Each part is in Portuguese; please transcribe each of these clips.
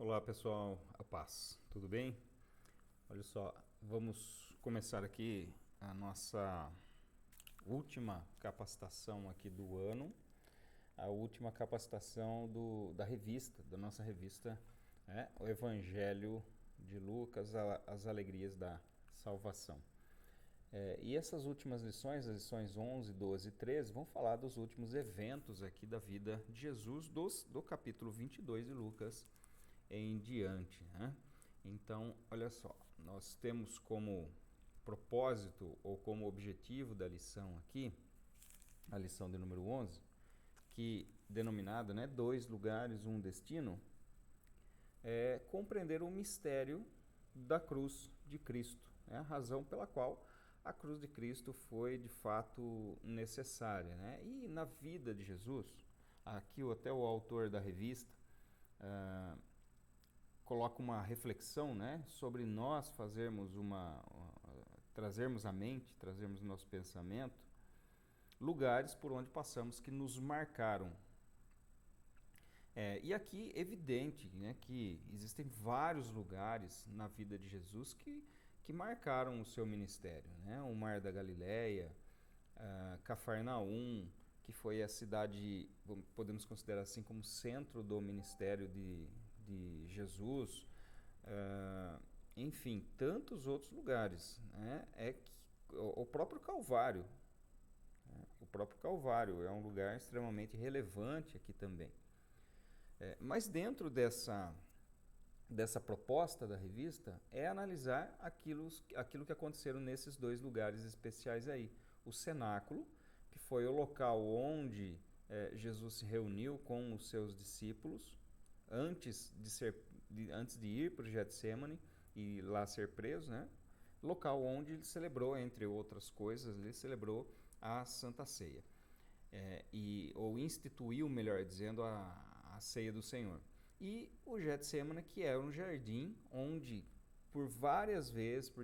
Olá pessoal, a paz, tudo bem? Olha só, vamos começar aqui a nossa última capacitação aqui do ano, a última capacitação da nossa revista, o Evangelho de Lucas, as Alegrias da Salvação. E essas últimas lições, as lições 11, 12 e 13, vão falar dos últimos eventos aqui da vida de Jesus, do capítulo 22 de Lucas em diante, né? Então, olha só, nós temos como propósito ou como objetivo da lição aqui, a lição de número 11, que denominada, né, dois lugares, um destino, é compreender o mistério da cruz de Cristo, a razão pela qual a cruz de Cristo foi de fato necessária, né? E na vida de Jesus, aqui até o autor da revista coloca uma reflexão, né, sobre nós trazermos à mente, trazermos no nosso pensamento, lugares por onde passamos que nos marcaram. E aqui é evidente, né, que existem vários lugares na vida de Jesus que marcaram o seu ministério, né? O Mar da Galileia, Cafarnaum, que foi a cidade, podemos considerar assim, como centro do ministério de Jesus, enfim, tantos outros lugares, né? O próprio Calvário, o próprio Calvário é um lugar extremamente relevante aqui também. Mas dentro dessa proposta da revista é analisar aquilo que aconteceram nesses dois lugares especiais aí. O cenáculo, que foi o local onde Jesus se reuniu com os seus discípulos, antes de ir para o Getsemane e lá ser preso, né? Local onde ele celebrou, entre outras coisas, ele celebrou a Santa Ceia, ou instituiu, melhor dizendo, a Ceia do Senhor. E o Getsemane, que era um jardim onde, por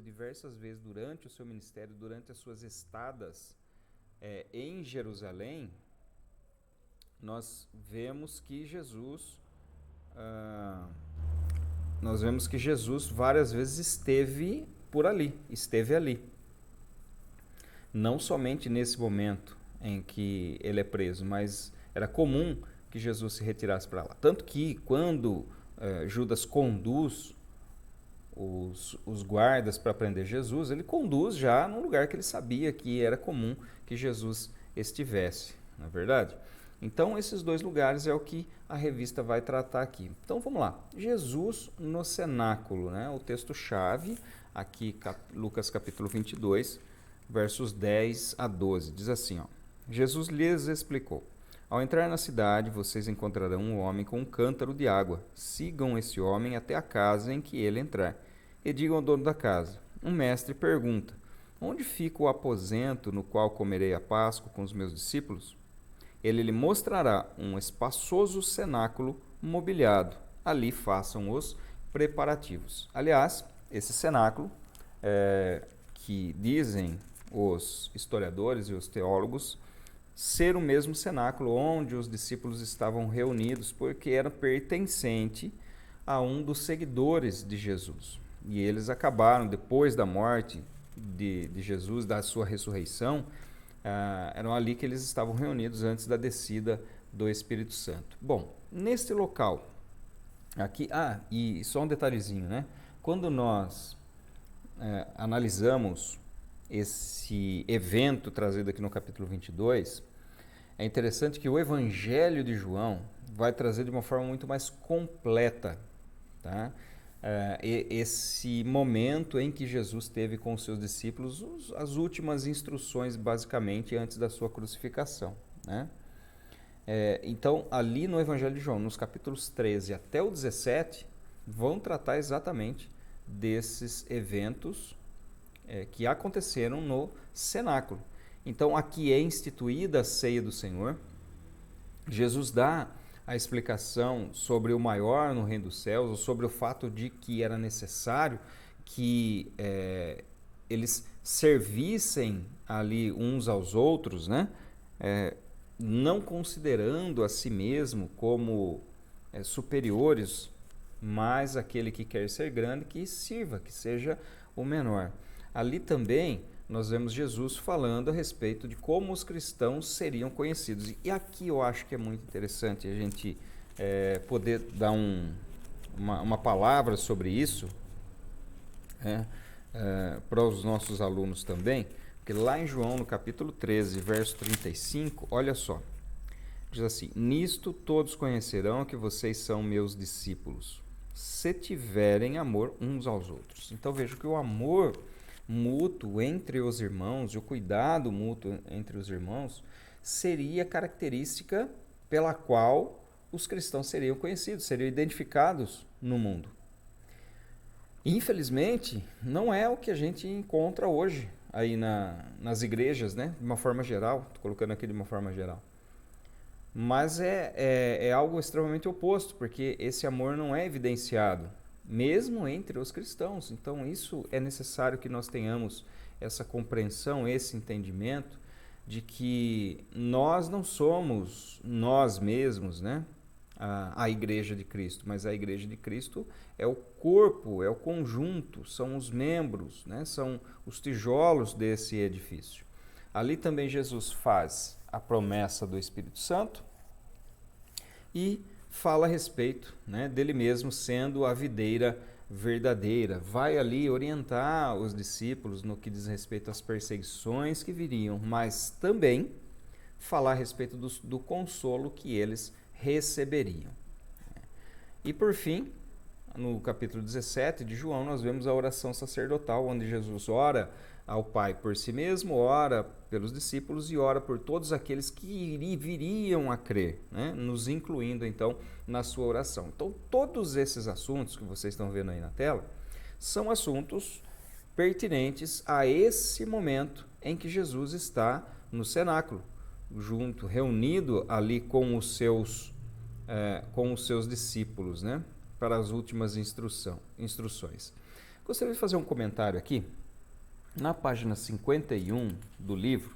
diversas vezes durante o seu ministério, durante as suas estadas em Jerusalém, nós vemos que Jesus várias vezes esteve ali. Não somente nesse momento em que ele é preso, mas era comum que Jesus se retirasse para lá. Tanto que quando Judas conduz os guardas para prender Jesus, ele conduz já num lugar que ele sabia que era comum que Jesus estivesse, não é verdade? Então, esses dois lugares é o que a revista vai tratar aqui. Então, vamos lá. Jesus no cenáculo, né? O texto-chave, aqui, Lucas capítulo 22, versos 10 a 12. Diz assim, ó: Jesus lhes explicou: ao entrar na cidade, vocês encontrarão um homem com um cântaro de água. Sigam esse homem até a casa em que ele entrar. E digam ao dono da casa: um mestre pergunta: onde fica o aposento no qual comerei a Páscoa com os meus discípulos? Ele lhe mostrará um espaçoso cenáculo mobiliado. Ali façam os preparativos. Aliás, esse cenáculo, que dizem os historiadores e os teólogos ser o mesmo cenáculo onde os discípulos estavam reunidos, porque era pertencente a um dos seguidores de Jesus. E eles acabaram, depois da morte de Jesus, da sua ressurreição, eram ali que eles estavam reunidos antes da descida do Espírito Santo. Bom, neste local, aqui, e só um detalhezinho, né? Quando nós analisamos esse evento trazido aqui no capítulo 22, é interessante que o Evangelho de João vai trazer de uma forma muito mais completa, tá? Esse momento em que Jesus teve com os seus discípulos as últimas instruções, basicamente, antes da sua crucificação, né? Então, ali no Evangelho de João, nos capítulos 13 até o 17, vão tratar exatamente desses eventos que aconteceram no cenáculo. Então, aqui é instituída a ceia do Senhor. Jesus dá a explicação sobre o maior no reino dos céus, ou sobre o fato de que era necessário que eles servissem ali uns aos outros, né? Não considerando a si mesmo como superiores mas aquele que quer ser grande, que sirva, que seja o menor. Ali também nós vemos Jesus falando a respeito de como os cristãos seriam conhecidos. E aqui eu acho que é muito interessante a gente poder dar uma palavra sobre isso, para os nossos alunos também, porque lá em João, no capítulo 13, verso 35, olha só, diz assim: nisto todos conhecerão que vocês são meus discípulos, se tiverem amor uns aos outros. Então veja que o amor mútuo entre os irmãos, e o cuidado mútuo entre os irmãos, seria característica pela qual os cristãos seriam conhecidos, seriam identificados no mundo. Infelizmente, não é o que a gente encontra hoje aí nas igrejas, né? De uma forma geral, estou colocando aqui de uma forma geral. Mas é algo extremamente oposto, porque esse amor não é evidenciado, mesmo entre os cristãos. Então, isso é necessário que nós tenhamos essa compreensão, esse entendimento de que nós não somos nós mesmos, né? A Igreja de Cristo, mas a Igreja de Cristo é o corpo, é o conjunto, são os membros, né? São os tijolos desse edifício. Ali também Jesus faz a promessa do Espírito Santo e fala a respeito, né, dele mesmo sendo a videira verdadeira. Vai ali orientar os discípulos no que diz respeito às perseguições que viriam, mas também falar a respeito do consolo que eles receberiam. E por fim, no capítulo 17 de João, nós vemos a oração sacerdotal, onde Jesus ora ao Pai por si mesmo, ora pelos discípulos e ora por todos aqueles que viriam a crer, né? Nos incluindo então na sua oração. Então todos esses assuntos que vocês estão vendo aí na tela são assuntos pertinentes a esse momento em que Jesus está no cenáculo, junto, reunido ali com os seus discípulos, né? Para as últimas instruções. Gostaria de fazer um comentário aqui. Na página 51 do livro,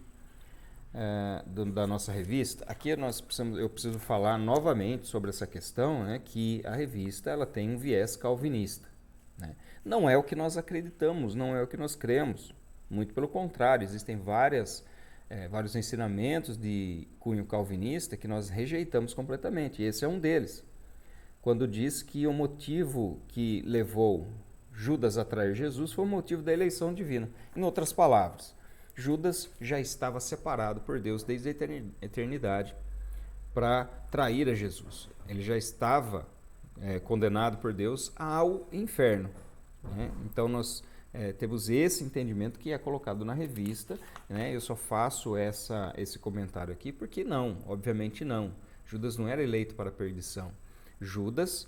da nossa revista, aqui eu preciso falar novamente sobre essa questão, né, que a revista ela tem um viés calvinista. Né? Não é o que nós acreditamos, não é o que nós cremos. Muito pelo contrário, existem vários ensinamentos de cunho calvinista que nós rejeitamos completamente. E esse é um deles. Quando diz que o motivo que levou Judas a trair Jesus foi o motivo da eleição divina. Em outras palavras, Judas já estava separado por Deus desde a eternidade para trair a Jesus. Ele já estava condenado por Deus ao inferno. Né? Então nós temos esse entendimento que é colocado na revista. Né? Eu só faço esse comentário aqui porque não, obviamente não. Judas não era eleito para a perdição. Judas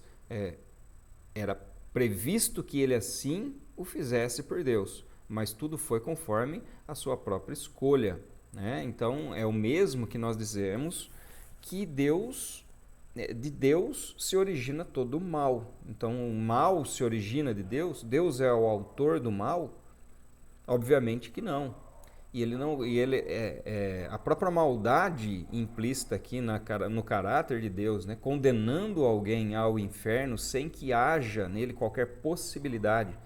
era previsto que ele assim o fizesse por Deus, mas tudo foi conforme a sua própria escolha. Né? Então é o mesmo que nós dizemos que de Deus se origina todo o mal. Então o mal se origina de Deus? Deus é o autor do mal? Obviamente que não. A própria maldade implícita aqui no caráter de Deus, né, condenando alguém ao inferno sem que haja nele qualquer possibilidade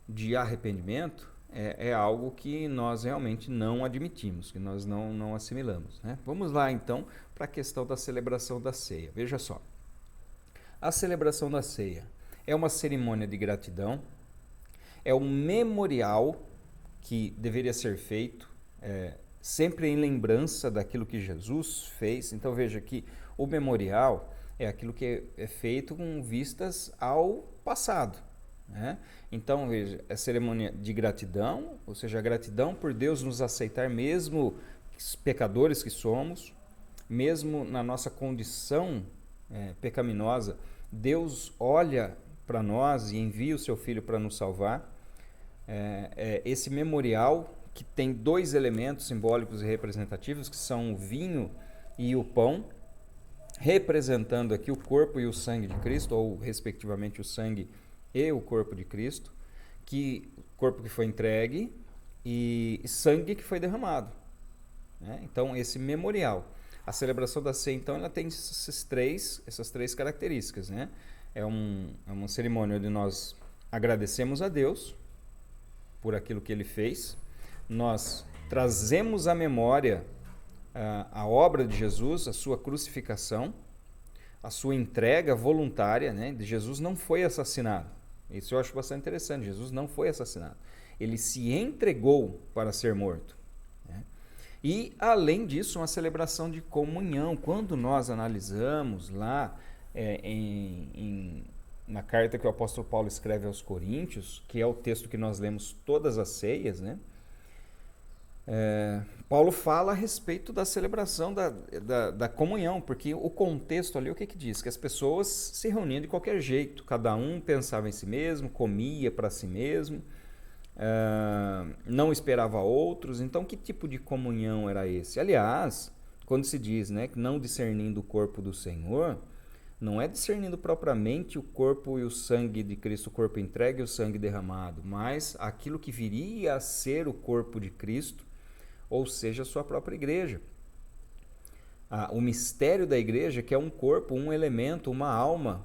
de arrependimento, é algo que nós realmente não admitimos, que nós não assimilamos. Né? Vamos lá então para a questão da celebração da ceia. Veja só, a celebração da ceia é uma cerimônia de gratidão, é um memorial que deveria ser feito sempre em lembrança daquilo que Jesus fez. Então veja que o memorial é aquilo que é feito com vistas ao passado. Né? Então veja, é cerimônia de gratidão, ou seja, a gratidão por Deus nos aceitar mesmo pecadores que somos, mesmo na nossa condição pecaminosa, Deus olha para nós e envia o seu Filho para nos salvar. Esse memorial que tem dois elementos simbólicos e representativos, que são o vinho e o pão, representando aqui o corpo e o sangue de Cristo, ou respectivamente o sangue e o corpo de Cristo, corpo que foi entregue e sangue que foi derramado. Né? Então esse memorial. A celebração da ceia, então, ela tem essas três características, né? É uma cerimônia onde nós agradecemos a Deus por aquilo que Ele fez, nós trazemos à memória a obra de Jesus, a sua crucificação, a sua entrega voluntária, né? Jesus não foi assassinado. Isso eu acho bastante interessante. Jesus não foi assassinado. Ele se entregou para ser morto. Né? E, além disso, uma celebração de comunhão. Quando nós analisamos lá na carta que o apóstolo Paulo escreve aos Coríntios, que é o texto que nós lemos todas as ceias, né? Paulo fala a respeito da celebração da comunhão, porque o contexto ali, o que diz? Que as pessoas se reuniam de qualquer jeito, cada um pensava em si mesmo, comia para si mesmo, não esperava outros. Então, que tipo de comunhão era esse? Aliás, quando se diz, né, que não discernindo o corpo do Senhor, não é discernindo propriamente o corpo e o sangue de Cristo, o corpo entregue e o sangue derramado, mas aquilo que viria a ser o corpo de Cristo, ou seja, a sua própria igreja. O mistério da igreja, que é um corpo, um elemento, uma alma.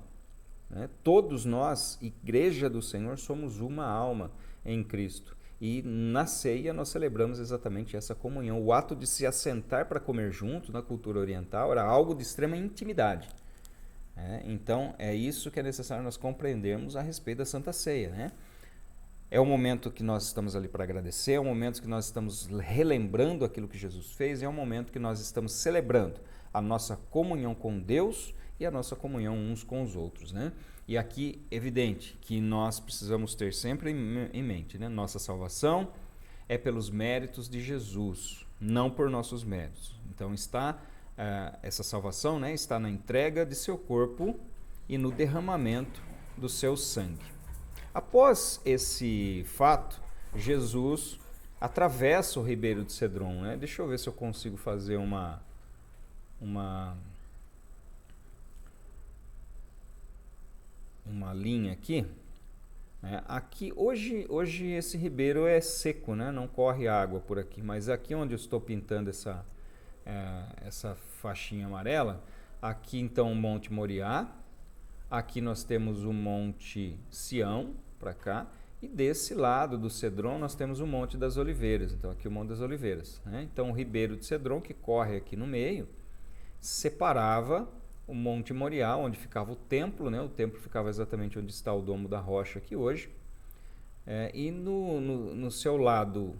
Né? Todos nós, igreja do Senhor, somos uma alma em Cristo. E na ceia nós celebramos exatamente essa comunhão. O ato de se assentar para comer junto, na cultura oriental, era algo de extrema intimidade. Então, é isso que é necessário nós compreendermos a respeito da Santa Ceia, né? É o momento que nós estamos ali para agradecer, é o momento que nós estamos relembrando aquilo que Jesus fez, é o momento que nós estamos celebrando a nossa comunhão com Deus e a nossa comunhão uns com os outros, né? E aqui, evidente, que nós precisamos ter sempre em mente, né? Nossa salvação é pelos méritos de Jesus, não por nossos méritos. Então, essa salvação, né, está na entrega de seu corpo e no derramamento do seu sangue. Após esse fato, Jesus atravessa o ribeiro de Cedron, né? Deixa eu ver se eu consigo fazer uma linha aqui. Aqui hoje esse ribeiro é seco, né? Não corre água por aqui, mas aqui onde eu estou pintando essa faixinha amarela, aqui então o Monte Moriá, aqui nós temos o Monte Sião, para cá, e desse lado do Cedron nós temos o Monte das Oliveiras, então aqui o Monte das Oliveiras, né? Então o ribeiro de Cedron, que corre aqui no meio, separava o Monte Moriá, onde ficava o templo, né? O templo ficava exatamente onde está o Domo da Rocha aqui hoje, e no seu lado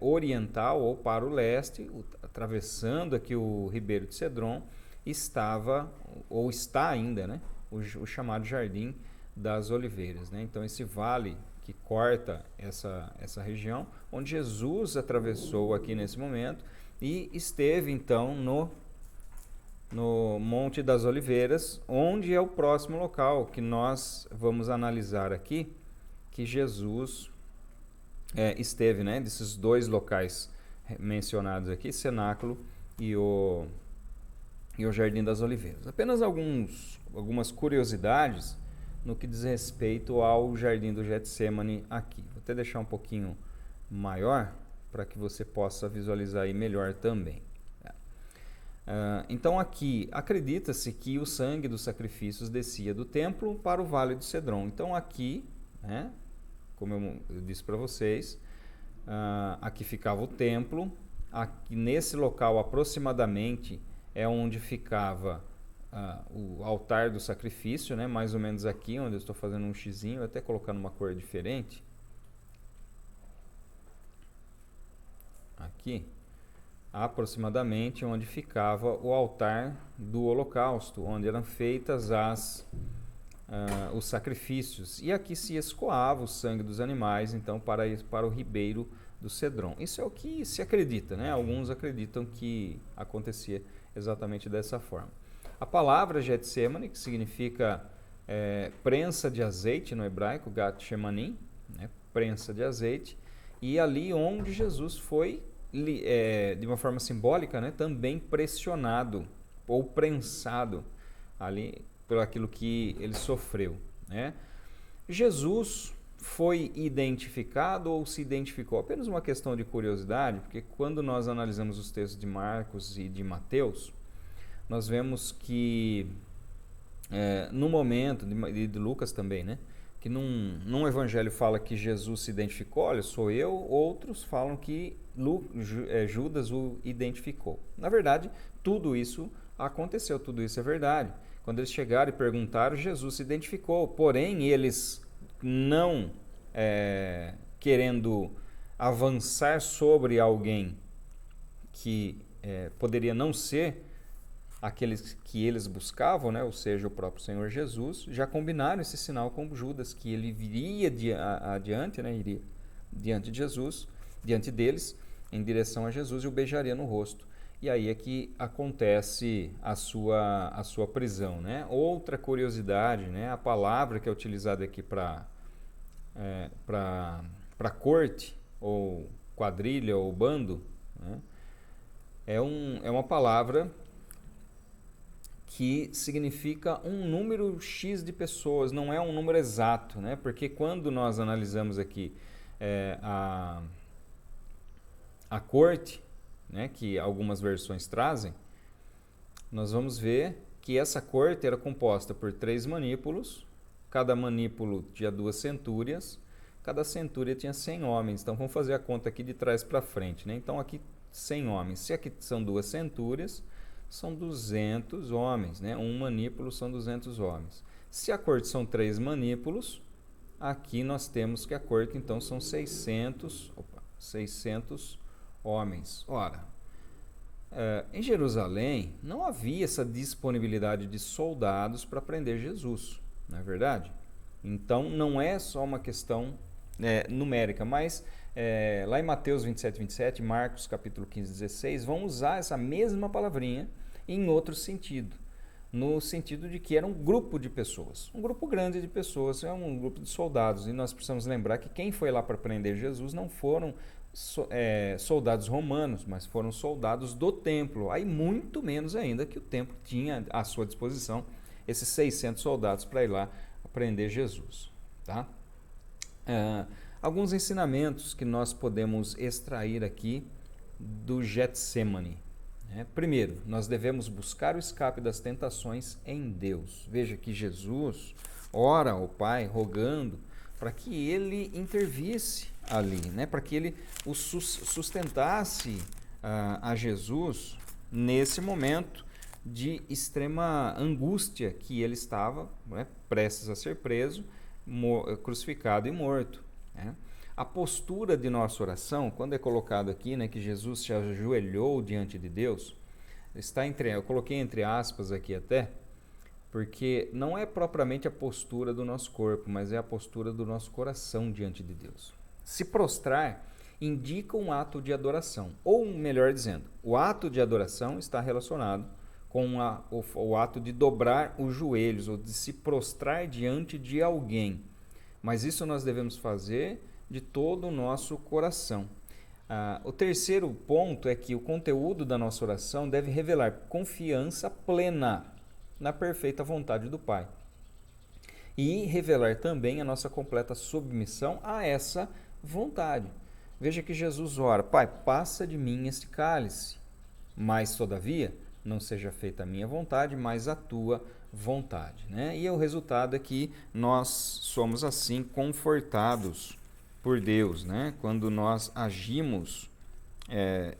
oriental, ou para o leste, atravessando aqui o ribeiro de Cedron, estava, ou está ainda, né? O chamado Jardim das Oliveiras, né? Então esse vale que corta essa região, onde Jesus atravessou aqui nesse momento e esteve então no Monte das Oliveiras, onde é o próximo local que nós vamos analisar aqui, que Jesus esteve, né? Desses dois locais mencionados aqui, cenáculo e o Jardim das Oliveiras. Apenas algumas curiosidades no que diz respeito ao Jardim do Getsêmani aqui. Vou até deixar um pouquinho maior para que você possa visualizar aí melhor também. Então aqui acredita-se que o sangue dos sacrifícios descia do templo para o Vale do Cedron. Então aqui, né, como eu disse para vocês, aqui ficava o templo, aqui nesse local aproximadamente é onde ficava o altar do sacrifício, né? Mais ou menos aqui, onde eu estou fazendo um xizinho, até colocando uma cor diferente. Aqui, aproximadamente onde ficava o altar do holocausto, onde eram feitas os sacrifícios. E aqui se escoava o sangue dos animais, então, para o ribeiro do Cedron. Isso é o que se acredita, né? Alguns acreditam que acontecia exatamente dessa forma. A palavra Getsemane, que significa prensa de azeite no hebraico, Gat Shemanim, né, prensa de azeite, e ali onde Jesus foi, de uma forma simbólica, né, também pressionado ou prensado ali por aquilo que ele sofreu, né. Jesus foi identificado ou se identificou? Apenas uma questão de curiosidade, porque quando nós analisamos os textos de Marcos e de Mateus, nós vemos que no momento, de Lucas também, né? Que num evangelho fala que Jesus se identificou, olha, sou eu, outros falam que Judas o identificou. Na verdade, tudo isso aconteceu, tudo isso é verdade. Quando eles chegaram e perguntaram, Jesus se identificou, porém eles não querendo avançar sobre alguém que poderia não ser aqueles que eles buscavam, né? Ou seja, o próprio Senhor Jesus, já combinaram esse sinal com Judas, que ele viria adiante, né? Iria diante de Jesus, diante deles, em direção a Jesus, e o beijaria no rosto. E aí é que acontece a sua prisão, né? Outra curiosidade, né? A palavra que é utilizada aqui para corte, ou quadrilha, ou bando, né? É uma palavra que significa um número X de pessoas, não é um número exato, né? Porque quando nós analisamos aqui a corte, né, que algumas versões trazem, nós vamos ver que essa corte era composta por 3 manípulos, cada manípulo tinha 2 centúrias, cada centúria tinha 100 homens. Então vamos fazer a conta aqui de trás para frente, né? Então aqui 100 homens, se aqui são 2 centúrias, são 200 homens, né? Um manípulo são 200 homens. Se a corte são 3 manípulos, aqui nós temos que a corte então são 600 homens. Ora, em Jerusalém não havia essa disponibilidade de soldados para prender Jesus, não é verdade? Então não é só uma questão numérica, mas lá em Mateus 27, 27, Marcos capítulo 15, 16, vão usar essa mesma palavrinha em outro sentido, no sentido de que era um grupo de pessoas, um grupo grande de pessoas, um grupo de soldados, e nós precisamos lembrar que quem foi lá para prender Jesus não foram soldados romanos, mas foram soldados do templo, aí muito menos ainda que o templo tinha à sua disposição esses 600 soldados para ir lá prender Jesus, tá? Alguns ensinamentos que nós podemos extrair aqui do Getsemane. Primeiro, nós devemos buscar o escape das tentações em Deus. Veja que Jesus ora ao Pai rogando para que ele intervisse ali, né? Para que ele o sustentasse a Jesus nesse momento de extrema angústia que ele estava, né, prestes a ser preso, crucificado e morto, né? A postura de nossa oração, quando é colocado aqui, né, que Jesus se ajoelhou diante de Deus, eu coloquei entre aspas aqui até, porque não é propriamente a postura do nosso corpo, mas é a postura do nosso coração diante de Deus. Se prostrar indica um ato de adoração, ou melhor dizendo, o ato de adoração está relacionado com o ato de dobrar os joelhos, ou de se prostrar diante de alguém. Mas isso nós devemos fazer de todo o nosso coração. O terceiro ponto é que o conteúdo da nossa oração deve revelar confiança plena na perfeita vontade do Pai e revelar também a nossa completa submissão a essa vontade. Veja que Jesus ora: Pai, passa de mim este cálice, mas todavia não seja feita a minha vontade, mas a tua vontade, né? E o resultado é que nós somos assim confortados por Deus, né? Quando nós agimos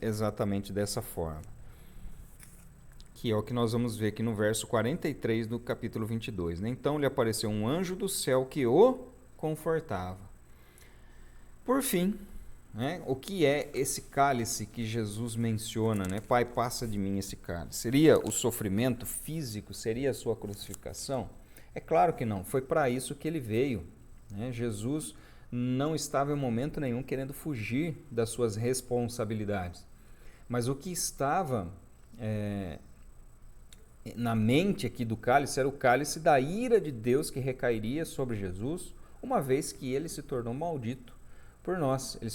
exatamente dessa forma, que é o que nós vamos ver aqui no verso 43 do capítulo 22, né? Então lhe apareceu um anjo do céu que o confortava. Por fim, né, o que é esse cálice que Jesus menciona, né? Pai, passa de mim esse cálice. Seria o sofrimento físico? Seria a sua crucificação? É claro que não, foi para isso que ele veio, né? Jesus não estava em momento nenhum querendo fugir das suas responsabilidades, mas o que estava na mente aqui do cálice era o cálice da ira de Deus que recairia sobre Jesus, uma vez que ele se tornou maldito por nós. Ele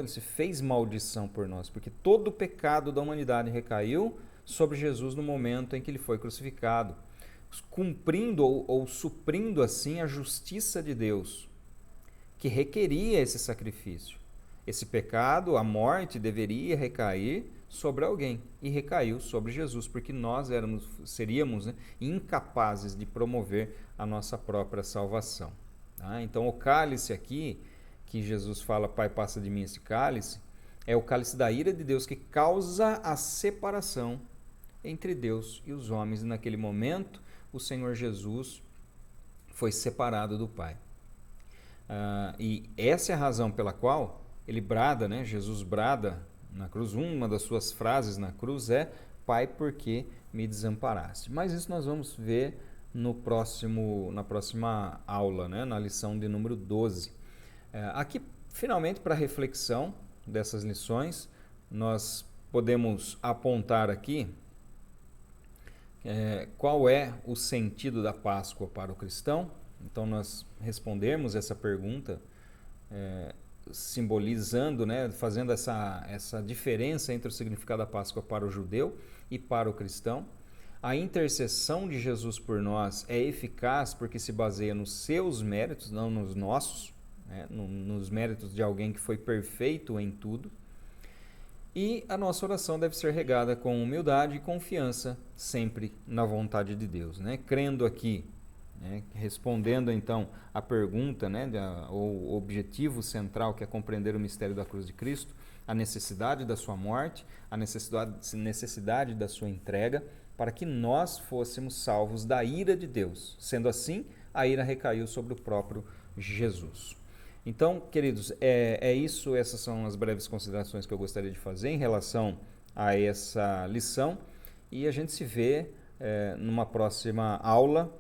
se fez maldição por nós, porque todo o pecado da humanidade recaiu sobre Jesus no momento em que ele foi crucificado, cumprindo ou suprindo assim a justiça de Deus, que requeria esse sacrifício. esse pecado, a morte, deveria recair sobre alguém, e recaiu sobre Jesus, porque nós seríamos, né, incapazes de promover a nossa própria salvação. Tá? Então o cálice aqui, que Jesus fala, Pai, passa de mim esse cálice, é o cálice da ira de Deus que causa a separação entre Deus e os homens. E naquele momento, o Senhor Jesus foi separado do Pai. E essa é a razão pela qual ele brada, né? Jesus brada na cruz. Uma das suas frases na cruz é: Pai, por que me desamparaste? Mas isso nós vamos ver na próxima aula, né? Na lição de número 12. Aqui, finalmente, para reflexão dessas lições, nós podemos apontar aqui qual é o sentido da Páscoa para o cristão. Então nós respondemos essa pergunta simbolizando, né, fazendo essa diferença entre o significado da Páscoa para o judeu e para o cristão. A intercessão de Jesus por nós é eficaz porque se baseia nos seus méritos, não nos nossos, né, nos méritos de alguém que foi perfeito em tudo. E a nossa oração deve ser regada com humildade e confiança, sempre na vontade de Deus, né? Crendo aqui, né, respondendo então a pergunta, né, o objetivo central, que é compreender o mistério da cruz de Cristo, a necessidade da sua morte, a necessidade da sua entrega, para que nós fôssemos salvos da ira de Deus. Sendo assim, a ira recaiu sobre o próprio Jesus. Então, queridos, isso, essas são as breves considerações que eu gostaria de fazer em relação a essa lição, e a gente se vê numa próxima aula,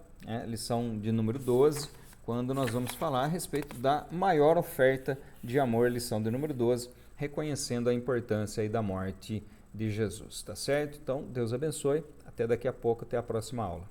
lição de número 12, quando nós vamos falar a respeito da maior oferta de amor, lição de número 12, reconhecendo a importância aí da morte de Jesus, tá certo? Então, Deus abençoe, até daqui a pouco, até a próxima aula.